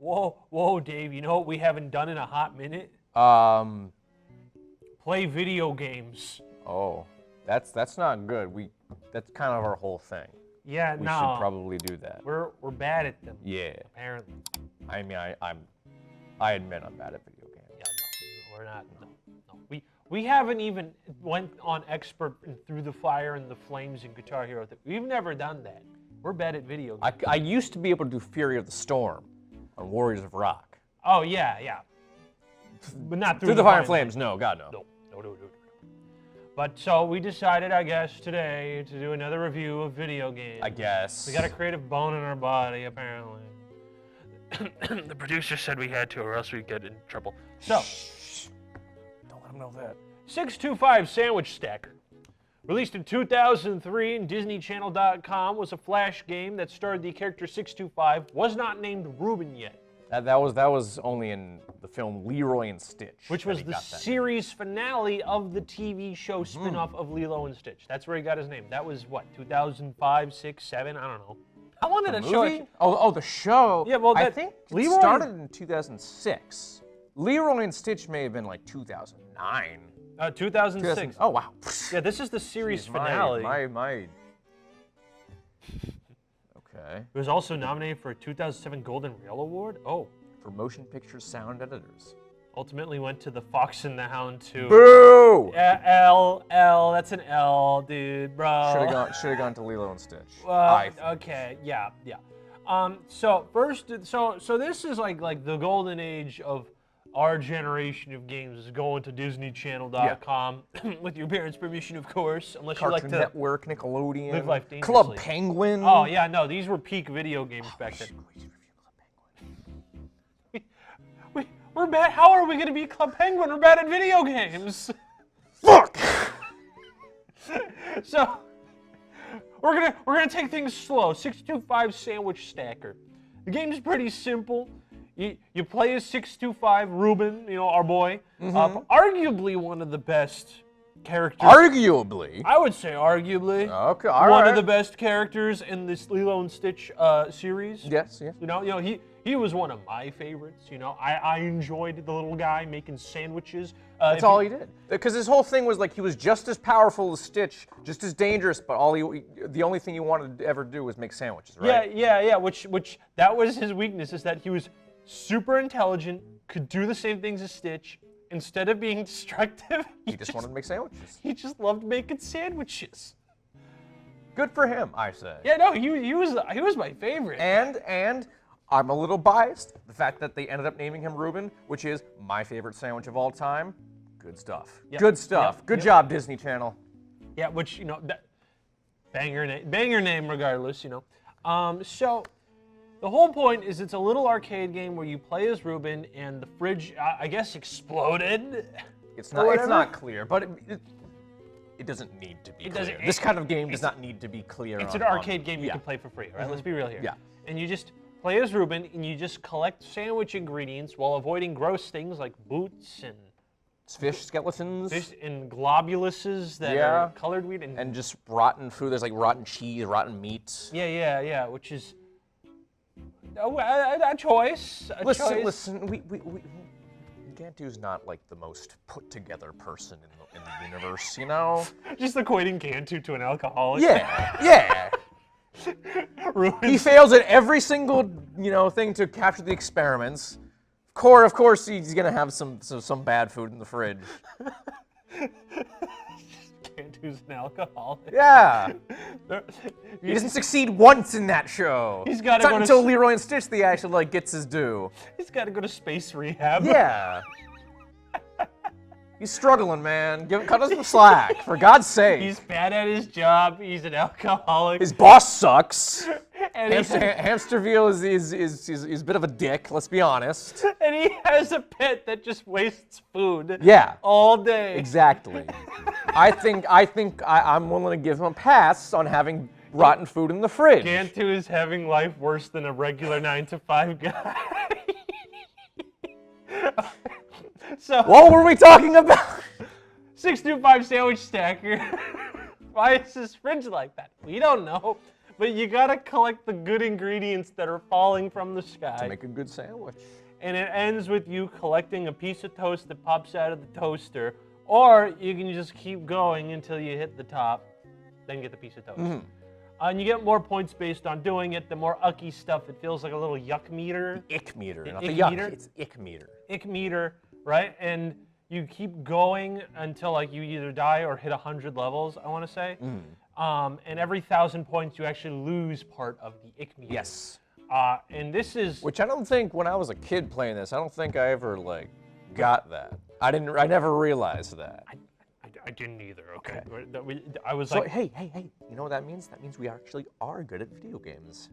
Whoa, Dave. You know what we haven't done in a hot minute? Play video games. Oh, that's not good. That's kind of our whole thing. Yeah, We should probably do that. We're bad at them. Yeah. Apparently. I mean, I admit I'm bad at video games. Yeah, no, we're not. No. We haven't even went on expert and through the fire and the flames in Guitar Hero. We've never done that. We're bad at video games. I used to be able to do Fury of the Storm on Warriors of Rock. Oh yeah. But not Through the Fire and Flames. No, God no. No. But so we decided, I guess, today to do another review of video games. I guess. We got a creative bone in our body, apparently. The producer said we had to, or else we'd get in trouble. So, don't let him know that. 625 Sandwich Stacker. Released in 2003 in DisneyChannel.com, was a Flash game that starred the character 625. Was not named Ruben yet. That was only in the film Leroy and Stitch. Which was the series finale of the TV show spin-off of Lilo and Stitch. That's where he got his name. That was what, 2005, 6, 7? I don't know. How long did that show? Oh, the show. Yeah, well, I think it started in 2006. Leroy and Stitch may have been like 2009. 2006. Oh wow. Yeah, this is the series Jeez, finale. My. Okay. It was also nominated for a 2007 Golden Rail Award. Oh. For motion picture sound editors. Ultimately went to The Fox and the Hound 2. Boo! L, that's an L, dude, bro. Should have gone to Lilo and Stitch. Okay, yeah. So this is like the golden age of our generation of games is going to DisneyChannel.com with your parents' permission, of course, unless you like to Network, Nickelodeon, live life dangerously. Club Penguin. Oh yeah, no, these were peak video games back then. We're bad. How are we gonna be Club Penguin? We're bad at video games. Fuck. So we're gonna take things slow. 625 Sandwich Stacker. The game's pretty simple. You play as 625 Ruben, our boy. Arguably one of the best characters. Arguably. I would say arguably. Okay, one of the best characters in this Lilo and Stitch series. Yes. He was one of my favorites. I enjoyed the little guy making sandwiches. That's all he did. Because his whole thing was like he was just as powerful as Stitch, just as dangerous, but the only thing he wanted to ever do was make sandwiches, right? Yeah. Which that was his weakness, is that he was super intelligent, could do the same things as Stitch. Instead of being destructive, he just wanted to make sandwiches. He just loved making sandwiches. Good for him, I say. Yeah, no, he was my favorite. And I'm a little biased. The fact that they ended up naming him Ruben, which is my favorite sandwich of all time. Good stuff. Yep. Good stuff. Yep. Good job, Disney Channel. Yeah, which banger name regardless. So the whole point is it's a little arcade game where you play as Ruben, and the fridge, I guess, exploded. It's not clear, but it doesn't need to be clear. This kind of game does not need to be clear. It's an arcade game you can play for free, right? Let's be real here. Yeah. And you just play as Ruben, and you just collect sandwich ingredients while avoiding gross things like boots and fish skeletons. Fish and globuluses that are colored weird. And just rotten food. There's like rotten cheese, rotten meat. Yeah, which is a choice. Listen, Gantu's not like the most put together person in the universe, Just equating Gantu to an alcoholic. Yeah. He fails at every single, thing to capture the experiments. Of course, he's gonna have some bad food in the fridge. Gantu's an alcoholic. Yeah. He doesn't succeed once in that show. He's got to go until Leroy and Stitch the actually gets his due. He's got to go to space rehab. Yeah. He's struggling, man. Cut us some slack, for God's sake. He's bad at his job. He's an alcoholic. His boss sucks. And Hamsterville is a bit of a dick. Let's be honest. And he has a pet that just wastes food. Yeah. All day. Exactly. I think I'm willing to give him a pass on having rotten food in the fridge. Gantu is having life worse than a regular 9-to-5 guy. So, what were we talking about? 625 Sandwich Stacker. Why is his fridge like that? We don't know. But you gotta collect the good ingredients that are falling from the sky. To make a good sandwich. And it ends with you collecting a piece of toast that pops out of the toaster, or you can just keep going until you hit the top, then get the piece of toast. And you get more points based on doing it. The more ucky stuff, it feels like a little yuck meter. Ick meter, not ick the yuck, meter? it's ick meter. Ick meter, right? And you keep going until like you either die or hit 100 levels, I want to say. And every 1,000 points, you actually lose part of the ick meter. Yes. And this is... Which I don't think, when I was a kid playing this, I don't think I ever, like, got that. I never realized that. I didn't either, okay? I was So, like... hey, you know what that means? That means we actually are good at video games.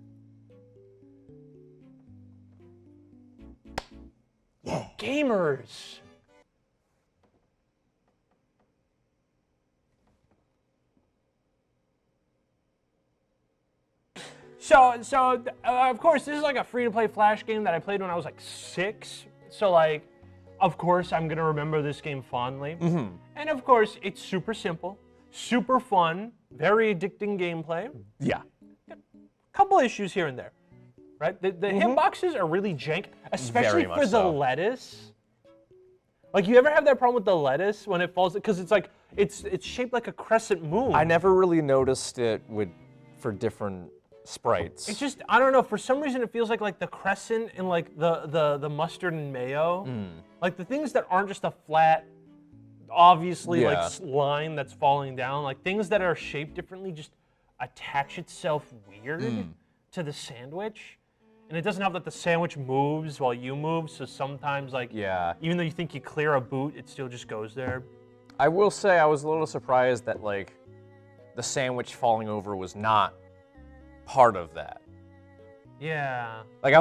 Yeah. Gamers! So of course, this is like a free-to-play Flash game that I played when I was like 6. So like, of course, I'm gonna remember this game fondly. And of course, it's super simple, super fun, very addicting gameplay. Yeah. Couple issues here and there, right? The hitboxes are really jank, especially for the lettuce. Like, you ever have that problem with the lettuce when it falls? Because it's like, it's shaped like a crescent moon. I never really noticed it for different sprites. It's just, I don't know, for some reason it feels like the crescent and like the mustard and mayo. Like the things that aren't just a flat, obviously like line that's falling down, like things that are shaped differently just attach itself weird to the sandwich. And it doesn't help that the sandwich moves while you move, so sometimes like, even though you think you clear a boot, it still just goes there. I will say I was a little surprised that like the sandwich falling over was not part of that. Yeah. Like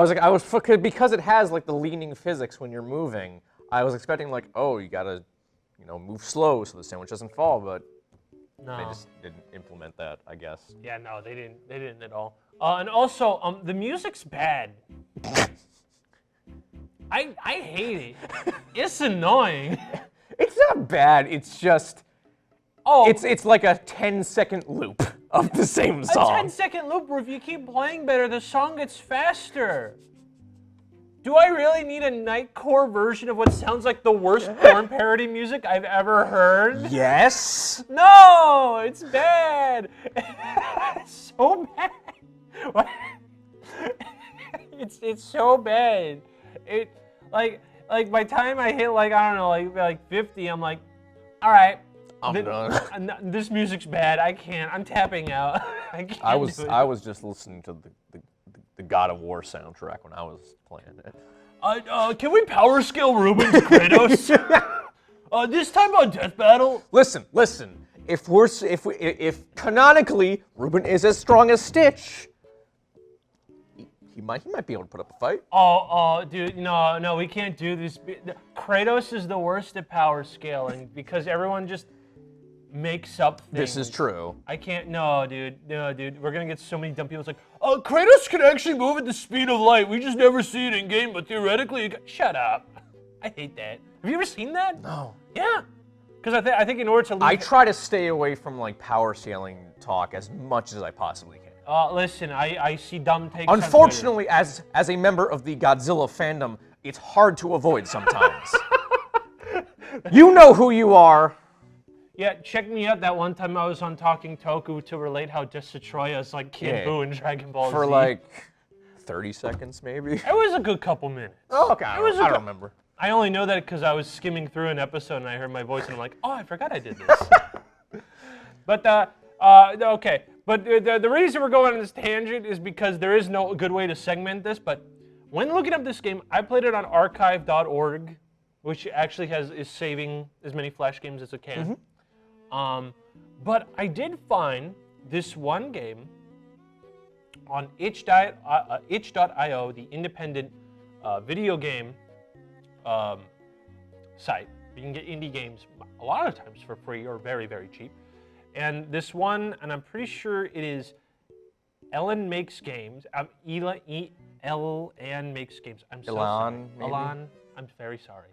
because it has like the leaning physics when you're moving, I was expecting like, oh, you gotta, move slow so the sandwich doesn't fall, but they just didn't implement that, I guess. Yeah, no, they didn't at all. And also, the music's bad. I hate it. It's annoying. It's not bad. It's just, it's like a 10-second loop of the same song. A 10-second loop where if you keep playing better, the song gets faster. Do I really need a Nightcore version of what sounds like the worst porn parody music I've ever heard? Yes. No, it's bad. It's so bad. It's so bad. It like by the time I hit like I don't know like 50, I'm like, all right, I'm done. This music's bad. I can't. I'm tapping out. I can't. I was just listening to the God of War soundtrack when I was playing it. Can we power scale Ruben to Kratos? This time on Death Battle. Listen. If canonically Ruben is as strong as Stitch, he might be able to put up a fight. Oh, dude, no, we can't do this. Kratos is the worst at power scaling because everyone just makes up things. This is true. I can't. No, dude. We're gonna get so many dumb people. It's like, oh, Kratos can actually move at the speed of light. We just never see it in game, but theoretically, shut up. I hate that. Have you ever seen that? No. Yeah. Because I think in order to. I try to stay away from like power scaling talk as much as I possibly can. Listen, I see dumb takes. Unfortunately, as a member of the Godzilla fandom, it's hard to avoid sometimes. You know who you are. Yeah, check me out. That one time I was on Talking Toku to relate how Desitroya is like Kid Buu in Dragon Ball Z. For like 30 seconds, maybe. It was a good couple minutes. Oh, okay. I don't remember. I only know that because I was skimming through an episode and I heard my voice and I'm like, oh, I forgot I did this. But okay. But the reason we're going on this tangent is because there is no good way to segment this. But when looking up this game, I played it on archive.org, which actually is saving as many Flash games as it can. But I did find this one game on itch.io, the independent video game site. You can get indie games a lot of times for free or very, very cheap. And this one, and I'm pretty sure it is Ellen Makes Games. Elan makes games. I'm so Elan, sorry. maybe? Elan, I'm very sorry.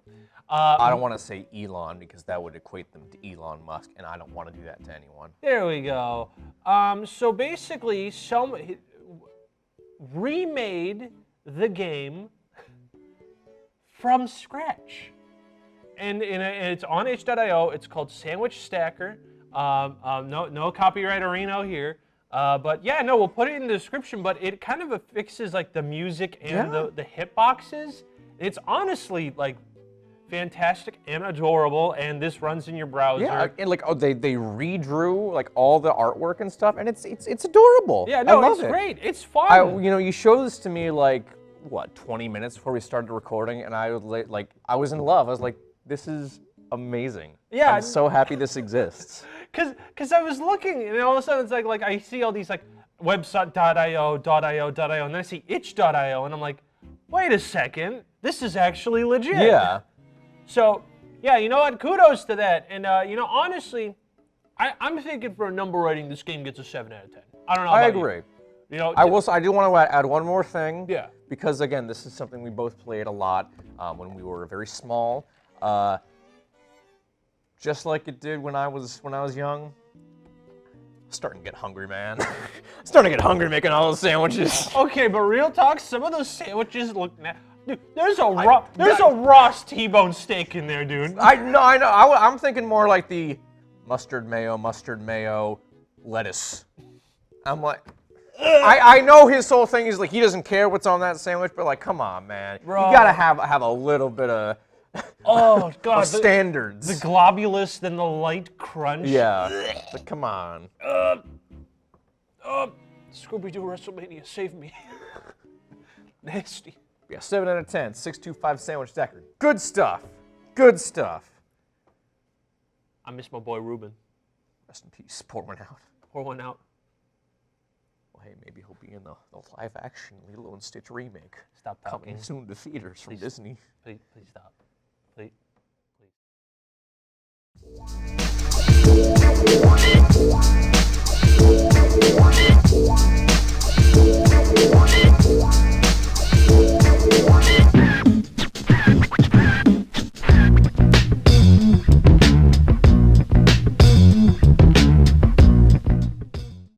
I don't want to say Elon because that would equate them to Elon Musk, and I don't want to do that to anyone. There we go. So basically, remade the game from scratch. And it's on itch.io. It's called Sandwich Stacker. No copyright or Reno here. But yeah, no, we'll put it in the description. But it kind of affixes like the music and the hitboxes. It's honestly like fantastic and adorable. And this runs in your browser. Yeah, and like they redrew like all the artwork and stuff, and it's adorable. Yeah, no, I love it's it. great. It's fun. You showed this to me like what 20 minutes before we started recording, and I was in love. I was like, this is amazing. Yeah, I'm so happy this exists. Cause I was looking, and all of a sudden it's like I see all these like website.io, and then I see itch.io, and I'm like, wait a second, this is actually legit. Yeah. So yeah, you know what? Kudos to that. And honestly, I'm thinking for a number rating, this game gets a 7 out of 10. I don't know. I about agree. You know, I do want to add one more thing. Yeah. Because again, this is something we both played a lot when we were very small. Just like it did when I was young. Starting to get hungry, man. Starting to get hungry making all those sandwiches. Okay, but real talk, some of those sandwiches look. Dude, there's a Ross T-bone steak in there, dude. I know. I'm thinking more like the mustard mayo, lettuce. I'm like, I know his whole thing is like he doesn't care what's on that sandwich, but like, come on, man, Bro. You gotta have a little bit of God, standards. The globulous, then the light crunch. Yeah, but come on. Scooby-Doo WrestleMania, save me. Nasty. Yeah, 7 out of 10, 625 sandwich stacker. Good stuff. Good stuff. I miss my boy Ruben. Rest in peace. Pour one out. Pour one out. Well, hey, maybe he'll be in the live-action Lilo and Stitch remake. Stop talking. Coming soon to theaters from Disney. Please stop. Please.